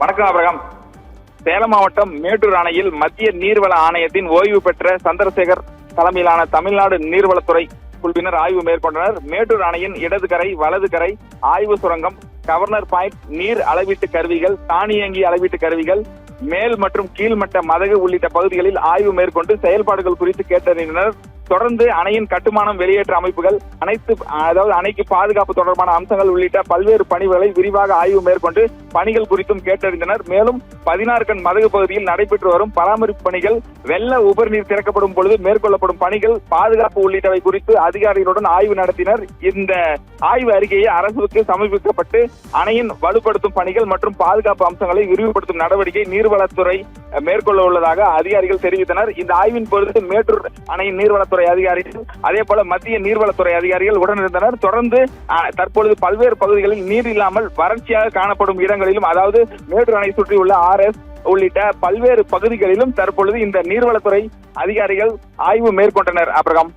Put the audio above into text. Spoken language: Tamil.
வணக்கம் அபிரகாம். சேலம் மாவட்டம் மேட்டூர் அணையில் மத்திய நீர்வள ஆணையத்தின் ஓய்வு பெற்ற சந்திரசேகர் தலைமையிலான தமிழ்நாடு நீர்வளத்துறை குழுவினர் ஆய்வு மேற்கொண்டனர். மேட்டூர் அணையின் இடது கரை, வலது கரை, ஆய்வு சுரங்கம், கவர்னர் பாயிண்ட், நீர் அளவீட்டு கருவிகள், தானியங்கி அளவீட்டு கருவிகள், மேல் மற்றும் கீழ்மட்ட மதகு உள்ளிட்ட பகுதிகளில் ஆய்வு மேற்கொண்டு செயல்பாடுகள் குறித்து கேட்டறிந்தனர். தொடர்ந்து அணையின் கட்டுமானம், வெளியேற்ற அமைப்புகள், அணைக்கு பாதுகாப்பு தொடர்பான அம்சங்கள் உள்ளிட்ட பல்வேறு பணிகளை விரிவாக ஆய்வு மேற்கொண்டு பணிகள் குறித்தும் கேட்டறிந்தனர். மேலும் 16 கண் மதகு பகுதியில் நடைபெற்று வரும் பராமரிப்பு பணிகள், வெள்ள உபரிநீர் திறக்கப்படும் பொழுது மேற்கொள்ளப்படும் பணிகள், பாதுகாப்பு உள்ளிட்டவை குறித்து அதிகாரிகளுடன் ஆய்வு நடத்தினர். இந்த ஆய்வு அறிக்கையை அரசுக்கு சமர்ப்பிக்கப்பட்டு அணையின் வலுப்படுத்தும் பணிகள் மற்றும் பாதுகாப்பு அம்சங்களை விரிவுபடுத்தும் நடவடிக்கை நீர்வளத்துறை மேற்கொள்ள உள்ளதாக அதிகாரிகள் தெரிவித்தனர். இந்த ஆய்வின் பொழுது மேட்டூர் அணையின் நீர்வளத்துறை அதிகாரிகள், அதே போல மத்திய நீர்வளத்துறை அதிகாரிகள் உடனிருந்தனர். தொடர்ந்து தற்பொழுது பல்வேறு பகுதிகளில் நீர் இல்லாமல் வறட்சியாக காணப்படும் இடங்களிலும், அதாவது மேட்டூர் அணை சுற்றியுள்ள RS உள்ளிட்ட பல்வேறு பகுதிகளிலும் தற்பொழுது இந்த நீர்வளத்துறை அதிகாரிகள் ஆய்வு மேற்கொண்டனர். அபிரகாம்.